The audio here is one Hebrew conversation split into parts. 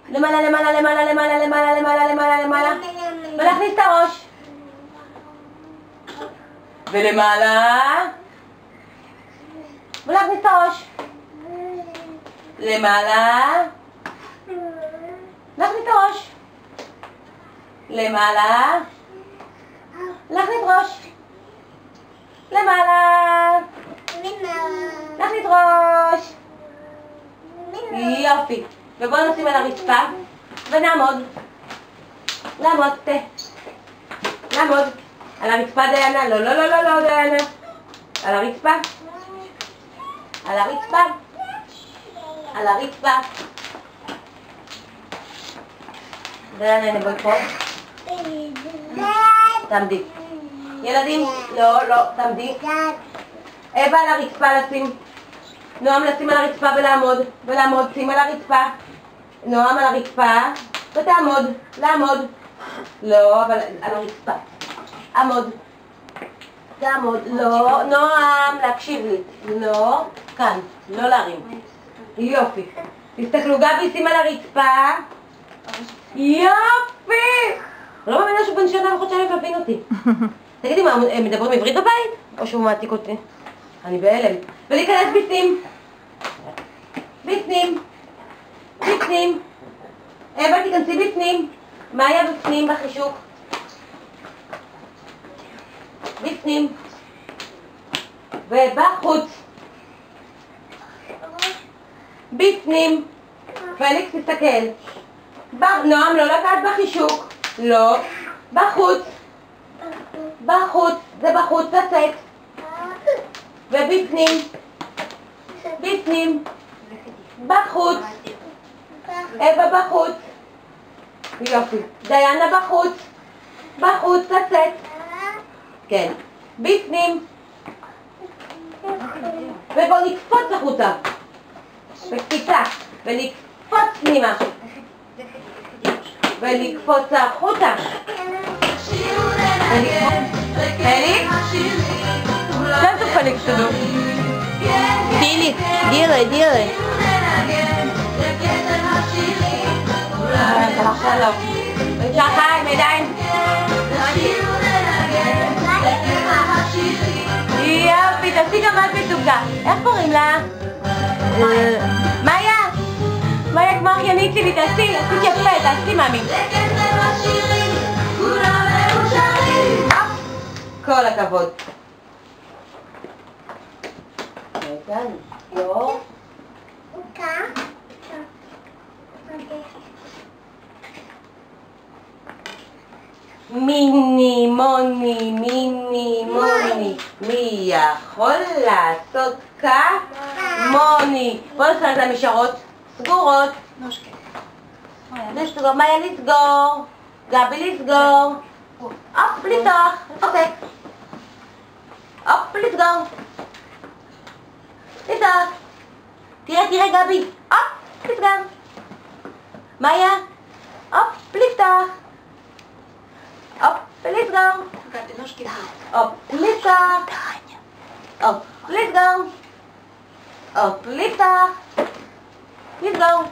למעלה, למעלה, למעלה, למעלה, למעלה, למעלה, למעלה, למעלה. ולהכניס את הראש. ולמעלה. ולהכניס את הראש. למעלה. להכניס את הראש. למעלה. להכניס ראש. למעלה. להכניס ראש. יופי. ובואו נשים על הרצפה ונעמוד. לעמוד, לעמוד. על הרצפה דיינה. לא, לא, לא, לא, לא, דיינה. על הרצפה. על הרצפה. על הרצפה. דיינה, נבוא פה. תעמדי. ילדים, לא, לא, תעמדי. אבא על הרצפה לשים. נועם לשים על הרצפה ולעמוד. ולעמוד, שים על הרצפה. נועם על הרצפה. ותעמוד. לעמוד. לא, אבל על הרצפה. עמוד. תעמוד. לא, נועם, להקשיב לי. לא, כאן. לא להרים. יופי. תסתכלו, גבי, שים על הרצפה. יופי! לא מאמינה שהוא בן שנה וחודשיים להבין אותי. תגידי, מה, הם מדברים עברית בבית? או שהוא מעתיק אותי? אני בהלם. ולהיכנס בפנים. בפנים. בפנים. אבא, תיכנסי בפנים. מה היה בפנים בחישוק? בפנים. ובחוץ. בפנים. פליקס, תסתכל. נועם, לא לקחת בחישוק. לא. בחוץ. בחוץ. זה בחוץ, לצאת. ובפנים. בפנים. בחוץ. אבא בחוץ. יופי. דיינה בחוץ. בחוץ, לצאת. כן. בפנים. ובואו נקפוץ החוצה. בקפיצה. ולקפוץ פנימה. ולקפוץ החוצה. פליקס? Tanto Félix tudo. Félix, dile. שלום. ככה עם ידיים. יופי, תעשי גם את מתוקה. איך קוראים לה? מאיה? מאיה כמו אחיינית שלי, תעשי. עשית יפה, תעשי מאמי. כל הכבוד. לא. מיני מוני, מיני מוני, מי יכול לעשות כמוני? בואו נסתכל את המשארות סגורות. לסגור, מאיה לסגור, גבי לסגור. הופ, לפתוח, לפתק. הופ, לסגור. לפתוח. תראה גבי. הופ, לסגור. מאיה. הופ, לפתוח. הופ, לסגור. הופ, לפתוח. הופ, לסגור. הופ, לפתוח. לסגור.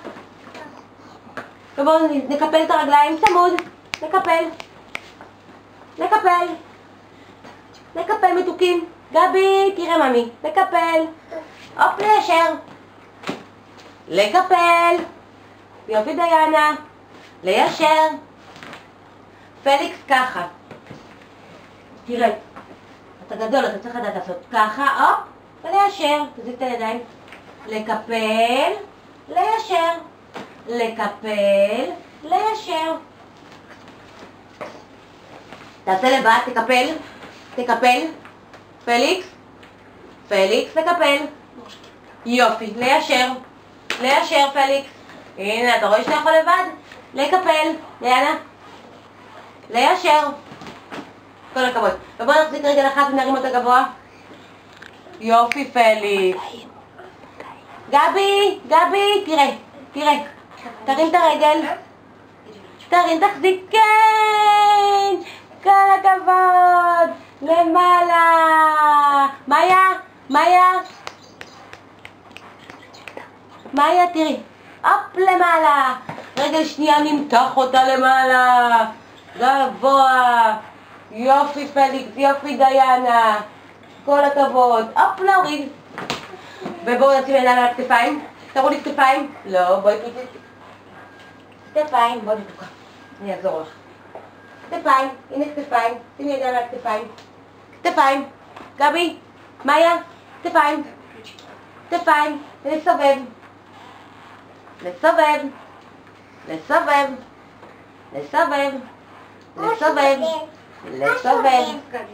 ובואו נקפל את הרגליים צמוד. נקפל. נקפל. נקפל מתוקים. גבי, תראה ממי. נקפל. הופ, ליישר. לקפל. יופי דיינה. ליישר. פליקס ככה. תראה. אתה גדול, אתה צריך לדעת לעשות ככה. הופ, וליישר. תזיק את הידיים. לקפל. ליישר. לקפל. ליישר. תעשה לבד, תקפל. תקפל. פליקס. פליקס, תקפל. יופי, ליישר. ליישר, פליקס. הנה, אתה רואה שאתה יכול לבד? לקפל. יאללה. ליישר. כל הכבוד. ובואו נחזיק רגל אחת ונרים אותה גבוה. יופי, פליקס. גבי, גבי, תראה. תרים את הרגל. תרים, תחזיק, כן. כל הכבוד. למעלה. מאיה, תראי. הופ, למעלה. רגל שנייה נמתח אותה למעלה. גבוה. יופי פליקס, יופי דיינה. כל הכבוד. הופ, להוריד. ובואו נשים ידיים על הכתפיים. תראו לי כתפיים. לא, בואי פיצי. כתפיים, בואי נתוקה. אני אעזור לך. כתפיים, הנה כתפיים. שימי ידיים על הכתפיים. כתפיים. גבי, מאיה, כתפיים. כתפיים. לסובב. לסובב. לסובב. לסובב. לסובב. לסובב.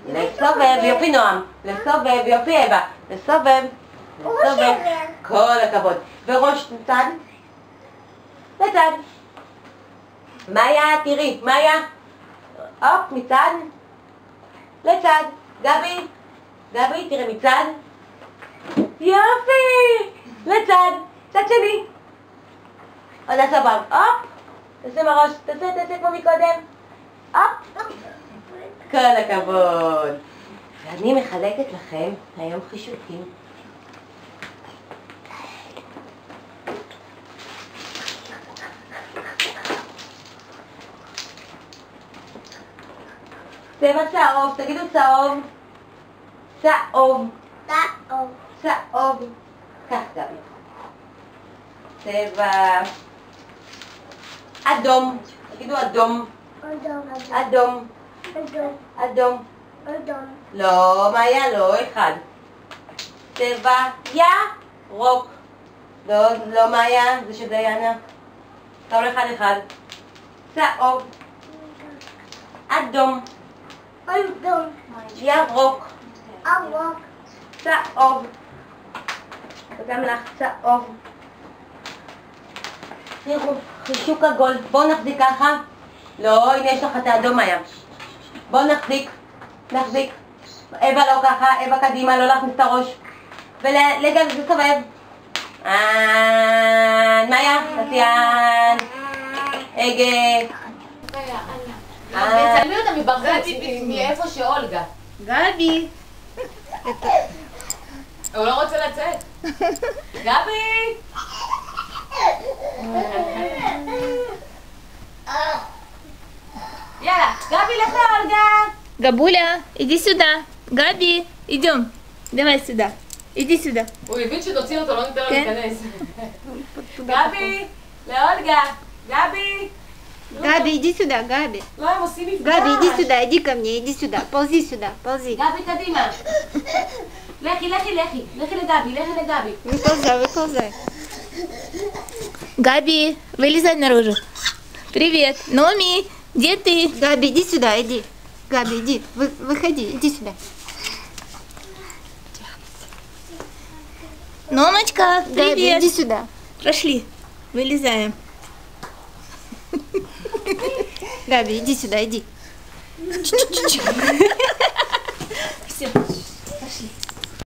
לסובב. יופי נועם. לסובב. יופי אבא. לסובב. לסובב. כל הכבוד. וראש לצד. לצד. מאיה, תראי. מאיה. הופ, מצד. לצד. גבי. גבי, תראי מצד. יופי. לצד. צד שני. עוד הסבב. הופ. תעשה מראש. תעשה כמו מקודם. הופ. כל הכבוד. ואני מחלקת לכם היום חישוקים. צבע צהוב, תגידו צהוב. צהוב. צהוב. צהוב. כך גבי. צבע אדום. תגידו אדום. אדום. אדום. אדום. לא, מאיה, לא, אחד. צבע ירוק. לא מאיה, זה של דיינה. טוב אחד אחד. צהוב. אדום. אדום. ירוק. ירוק. צהוב. וגם לך צהוב. תראו, חישוק עגול. בואו נחזיק ככה. לא, הנה יש לך את האדום מאיה. בואו נחזיק. נחזיק. אבא לא ככה, אבא קדימה, לא להכניס את הראש. ולגל זה סובב. מאיה, תציין. הגה. תצלמי אותה מבחוץ, מאיפה שאולגה. גבי! הוא לא רוצה לצאת. גבי! יאללה, גבי לך לאולגה. Габуля, иди сюда. Габи, идем. Давай сюда. Иди сюда. הוא הבין שתוציא אותו, לא ניתן לו כן. להיכנס. גבי, לאולגה. גבי. Габи, иди сюда, Габи. לא, הם עושים מפגש. Габи, иди сюда, иди ко мне, иди сюда. Ползи сюда, ползи. גבי קדימה. לכי, לכי, לכי. לכי לגבי, לכי לגבי. Выползай, выползай. Габи, вылезай наружу. Привет. Номи, где ты? Габи, иди сюда, иди. Габи, иди, выходи, иди сюда. Номочка, привет. Габи, иди сюда. Прошли, вылезаем. Габи, иди сюда, иди. Все.